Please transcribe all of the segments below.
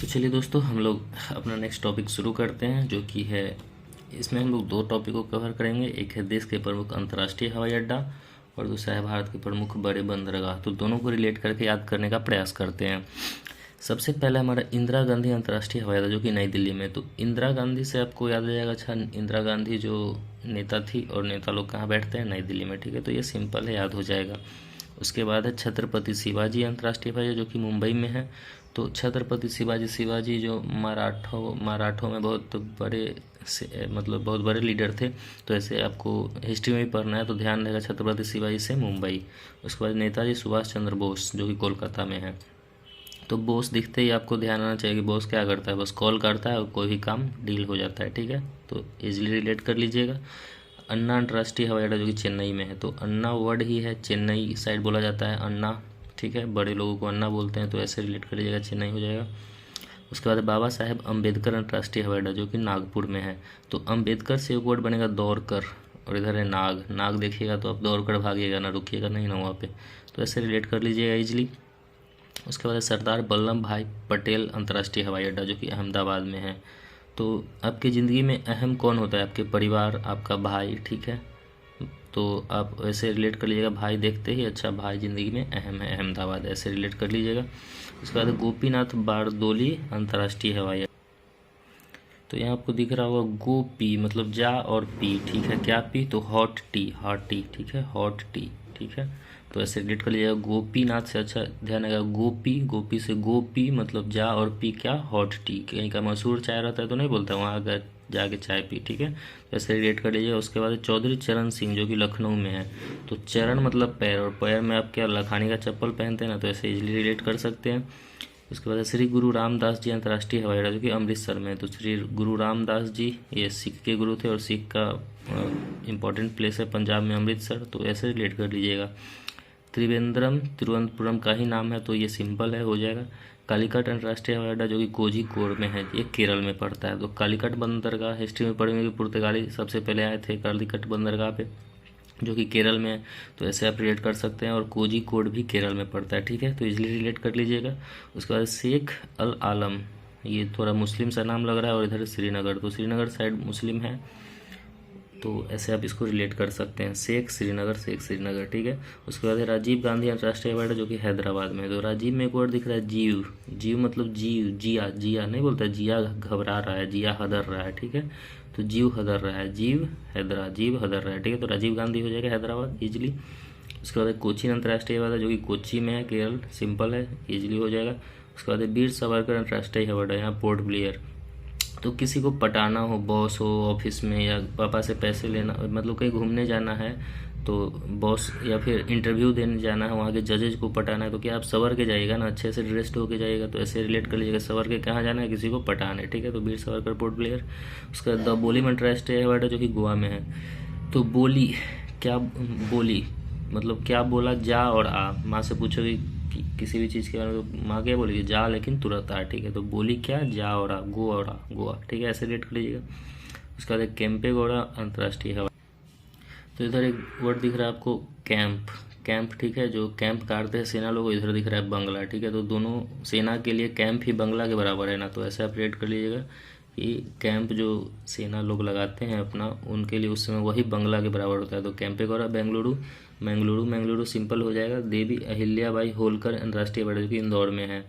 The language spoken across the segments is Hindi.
तो चलिए दोस्तों, हम लोग अपना नेक्स्ट टॉपिक शुरू करते हैं, जो कि है, इसमें हम लोग दो टॉपिक को कवर करेंगे। एक है देश के प्रमुख अंतर्राष्ट्रीय हवाई अड्डा और दूसरा है भारत के प्रमुख बड़े बंदरगाह। तो दोनों को रिलेट करके याद करने का प्रयास करते हैं। सबसे पहला हमारा इंदिरा गांधी अंतर्राष्ट्रीय हवाई अड्डा, जो कि नई दिल्ली में। तो इंदिरा गांधी से आपको याद आ जाएगा, अच्छा, इंदिरा गांधी जो नेता थी, और नेता लोग कहाँ बैठते हैं? नई दिल्ली में, ठीक है। तो ये सिंपल है, याद हो जाएगा। उसके बाद है छत्रपति शिवाजी अंतर्राष्ट्रीय हवाई अड्डा, जो कि मुंबई में है। तो छत्रपति शिवाजी जो मराठों में बहुत बड़े मतलब बहुत बड़े लीडर थे। तो ऐसे आपको हिस्ट्री में भी पढ़ना है तो ध्यान रहेगा, छत्रपति शिवाजी से मुंबई। उसके बाद नेताजी सुभाष चंद्र बोस, जो कि कोलकाता में है। तो बोस दिखते ही आपको ध्यान आना चाहिए कि बोस क्या करता है, बस कॉल करता है और कोई भी काम डील हो जाता है, ठीक है। तो इजीली रिलेट कर लीजिएगा। अन्ना अंतर्राष्ट्रीय हवाई अड्डा, जो कि चेन्नई में है। तो अन्ना वर्ड ही है, चेन्नई साइड बोला जाता है अन्ना, ठीक है। बड़े लोगों को अन्ना बोलते हैं, तो ऐसे रिलेट कर लीजिएगा, चेन्नई हो जाएगा। उसके बाद बाबा साहेब अम्बेडकर अंतर्राष्ट्रीय हवाई अड्डा, जो कि नागपुर में है। तो अम्बेडकर से एक वर्ड बनेगा दौड़कर, और इधर है नाग। नाग देखिएगा तो आप दौड़कर भागिएगा, ना रुकिएगा नहीं ना वहाँ पे। तो ऐसे रिलेट कर लीजिएगा इजली। उसके बाद सरदार वल्लभ भाई पटेल अंतर्राष्ट्रीय हवाई अड्डा, जो कि अहमदाबाद में है। तो आपकी ज़िंदगी में अहम कौन होता है? आपके परिवार, आपका भाई, ठीक है। तो आप ऐसे रिलेट कर लीजिएगा, भाई देखते ही अच्छा भाई ज़िंदगी में अहम है, अहमदाबाद, ऐसे रिलेट कर लीजिएगा। उसके बाद गोपीनाथ बारदोली अंतर्राष्ट्रीय हवाई अड्डा। तो यहाँ आपको दिख रहा होगा गोपी मतलब जा और पी, ठीक है। क्या पी? तो हॉट टी, ठीक है, हॉट टी, ठीक है। तो ऐसे रिलेट कर लीजिएगा। गोपीनाथ से अच्छा ध्यान आएगा गोपी, गोपी से गोपी मतलब जा, और पी क्या? Hot T. कहीं का मशहूर चाय रहता है तो नहीं बोलता वहाँ अगर जाके चाय पी, ठीक है। तो ऐसे रिलेट कर लीजिएगा। उसके बाद चौधरी चरण सिंह, जो कि लखनऊ में है। तो चरण मतलब पैर, और पैर में आप क्या लखानी का चप्पल पहनते हैं ना, तो ऐसे इजीली रिलेट कर सकते हैं। उसके बाद श्री गुरु रामदास जी अंतर्राष्ट्रीय हवाई अड्डा, जो कि अमृतसर में है। तो श्री गुरु रामदास जी ये सिख के गुरु थे, और सिख का इम्पोर्टेंट प्लेस है पंजाब में अमृतसर, तो ऐसे रिलेट कर लीजिएगा। त्रिवेंद्रम तिरुवनंतपुरम का ही नाम है, तो ये सिंपल है, हो जाएगा। कालीकट अंतर्राष्ट्रीय हवाई अड्डा, जो कि कोझिकोड में है, ये केरल में पड़ता है। तो कालीकट बंदरगाह हिस्ट्री में पढ़ेंगे कि पुर्तगाली सबसे पहले आए थे कालीकट बंदरगाह पे, जो कि केरल में है। तो ऐसे आप रिलेट कर सकते हैं। और कोझिकोड भी केरल में पड़ता है, ठीक है। तो इजीली रिलेट कर लीजिएगा। उसके बाद शेख अल आलम, ये थोड़ा मुस्लिम सा नाम लग रहा है, और इधर श्रीनगर, तो श्रीनगर साइड मुस्लिम है, तो ऐसे आप इसको रिलेट कर सकते हैं, शेख श्रीनगर, ठीक है। उसके बाद है राजीव गांधी अंतर्राष्ट्रीय हवाई अड्डा, जो कि हैदराबाद में है। तो राजीव में एक वर्ड दिख रहा है जीव, जीव मतलब जिया नहीं बोलता, जिया घबरा रहा है, जिया हदर रहा है, ठीक है। तो जीव हदर रहा है, जीव हदर रहा है, ठीक है। तो राजीव गांधी हो जाएगा हैदराबाद इजिली। उसके बाद कोचीन अंतर्राष्ट्रीय हवाई अड्डा, जो कि कोची में है, केरल, सिंपल है, इजिली हो जाएगा। उसके बाद वीर सावरकर अंतर्राष्ट्रीय हवाई अड्डा, यहाँ पोर्ट ब्लेयर। तो किसी को पटाना हो, बॉस हो ऑफिस में, या पापा से पैसे लेना, मतलब कहीं घूमने जाना है तो बॉस, या फिर इंटरव्यू देने जाना है, वहाँ के जजेज को पटाना है, तो क्या आप सवर के जाइएगा ना, अच्छे से ड्रेस्ड होके जाइएगा। तो ऐसे रिलेट कर लीजिएगा, सवर के कहाँ जाना है? किसी को पटाने, ठीक है। तो वीर सावरकर पोर्ट ब्लेयर। उसका द बोली अंतर्राष्ट्रीय हवाई अड्डा, जो कि गोवा में है। तो बोली क्या? बोली मतलब क्या बोला? जा और आ। माँ से पूछोगे किसी भी चीज़ के बारे में, तो माँ क्या बोलेगी? जा लेकिन तुरंत आ, ठीक है। तो बोली क्या? जा और आ, गो और आ, गोवा, ठीक है। ऐसे रेट कर लीजिएगा। उसके बाद केम्पेगौड़ा अंतर्राष्ट्रीय हवाई। तो इधर एक वर्ड दिख रहा है आपको कैंप, ठीक है। जो कैंप काटते हैं सेना लोग, इधर दिख रहा है बंगला, ठीक है। तो दोनों सेना के लिए कैंप ही बंगला के बराबर है ना, तो ऐसे आप रेट कर लीजिएगा कि कैंप जो सेना लोग लगाते हैं अपना, उनके लिए उस समय वही बंगला के बराबर होता है। तो कैंपेगौड़ा मंगलुरु सिंपल हो जाएगा। देवी अहिल्याबाई होलकर अंतर्राष्ट्रीय हवाई अड्डा, जो कि इंदौर में है,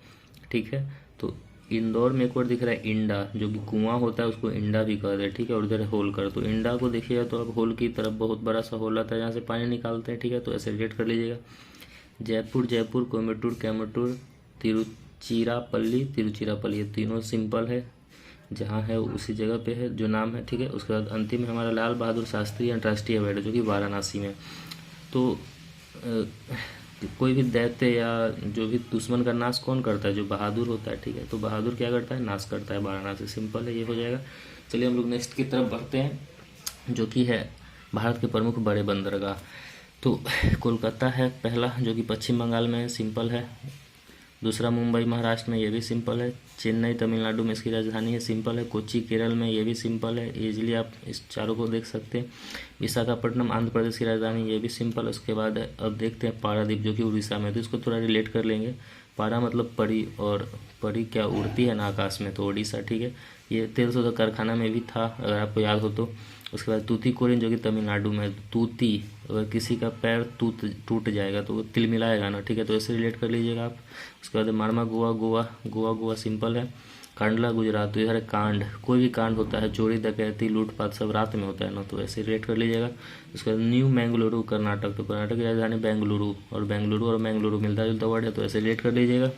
ठीक है। तो इंदौर में एक और दिख रहा है इंडा, जो कि कुआं होता है उसको इंडा भी कहते हैं, ठीक है। और इधर है होलकर, तो इंडा को देखिएगा तो अब होल की तरफ बहुत बड़ा सा होल आता है जहाँ से पानी निकालते हैं, ठीक है। तो ऐसे रिलेट कर लीजिएगा। जयपुर, कोयम्बटूर, तिरुचिरापल्ली, ये तीनों सिंपल है, जहाँ है उसी जगह पे है जो नाम है, ठीक है। उसके बाद अंतिम है हमारा लाल बहादुर शास्त्री अंतर्राष्ट्रीय हवाई अड्डा, जो कि वाराणसी में। तो कोई भी दैत्य या जो भी दुश्मन का नाश कौन करता है? जो बहादुर होता है, ठीक है। तो बहादुर क्या करता है? नाश करता है। वाराणसी सिंपल है, ये हो जाएगा। चलिए हम लोग नेक्स्ट की तरफ बढ़ते हैं, जो कि है भारत के प्रमुख बड़े बंदरगाह। तो कोलकाता है पहला, जो कि पश्चिम बंगाल में है, सिंपल है। दूसरा मुंबई महाराष्ट्र में, ये भी सिंपल है। चेन्नई तमिलनाडु में इसकी राजधानी है, सिंपल है। कोच्चि केरल में, ये भी सिंपल है, इजीली आप इस चारों को देख सकते हैं। विशाखापट्टनम आंध्र प्रदेश की राजधानी, ये भी सिंपल है। उसके बाद अब देखते हैं पारादीप, जो कि उड़ीसा में, तो इसको थोड़ा रिलेट कर लेंगे। पारा मतलब परी, और परी क्या उड़ती है ना आकाश में, तो ओडिशा, ठीक है। ये तेल शोधक कारखाना में भी था, अगर आपको याद हो तो। उसके बाद तूतीकोरिन जो कि तमिलनाडु में है। तूती, अगर किसी का पैर टूट जाएगा तो वो तिलमिलाएगा ना, ठीक है, तो ऐसे रिलेट कर लीजिएगा आप। उसके बाद मारमा गोवा, गोवा सिंपल है। कांडला गुजरात, तो इधर कांड, कोई भी कांड होता है, चोरी डकैती लूटपाट सब रात में होता है ना, तो ऐसे रिलेट कर लीजिएगा। उसके बाद न्यू मैंगलुरु कर्नाटक, तो कर्नाटक की राजधानी बेंगलुरु, और मैंगलुरु मिलता जुलता वर्ड है, तो ऐसे रिलेट कर लीजिएगा।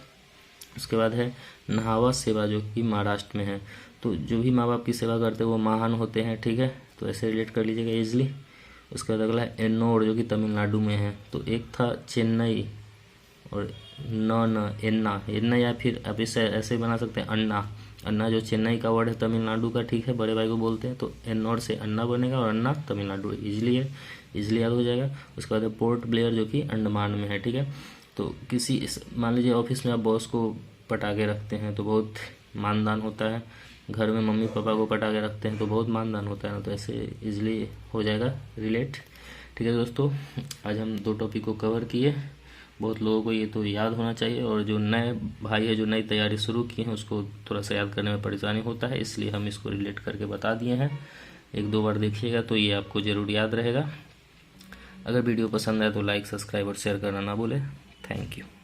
उसके बाद है नहावा सेवा जो कि महाराष्ट्र में है, तो जो भी माँ बाप की सेवा करते हैं वो महान होते हैं, ठीक है, तो ऐसे रिलेट कर लीजिएगा इजली। उसके बाद अगला है एन्नोर जो कि तमिलनाडु में है, तो एक था चेन्नई, और न एन्ना एन्ना, या फिर आप इसे ऐसे बना सकते हैं अन्ना। अन्ना जो चेन्नई का वर्ड है तमिलनाडु का, ठीक है, बड़े भाई को बोलते हैं, तो एन्नोर से अन्ना बनेगा, और अन्ना तमिलनाडु इजली है, इजली याद हो जाएगा। उसके बाद है पोर्ट ब्लेयर जो कि अंडमान में है, ठीक है। तो मान लीजिए ऑफिस में आप बॉस को पटा के रखते हैं तो बहुत मानदान होता है, घर में मम्मी पापा को पटा के रखते हैं तो बहुत मानदान होता है ना, तो ऐसे इजली हो जाएगा रिलेट, ठीक है दोस्तों। आज हम 2 टॉपिक को कवर किए, बहुत लोगों को ये तो याद होना चाहिए, और जो नए भाई है जो नई तैयारी शुरू की है उसको थोड़ा सा याद करने में परेशानी होता है, इसलिए हम इसको रिलेट करके बता दिए हैं। 1-2 बार देखिएगा तो ये आपको ज़रूर याद रहेगा। अगर वीडियो पसंद आए तो लाइक, सब्सक्राइब और शेयर करना ना भूलें। Thank you.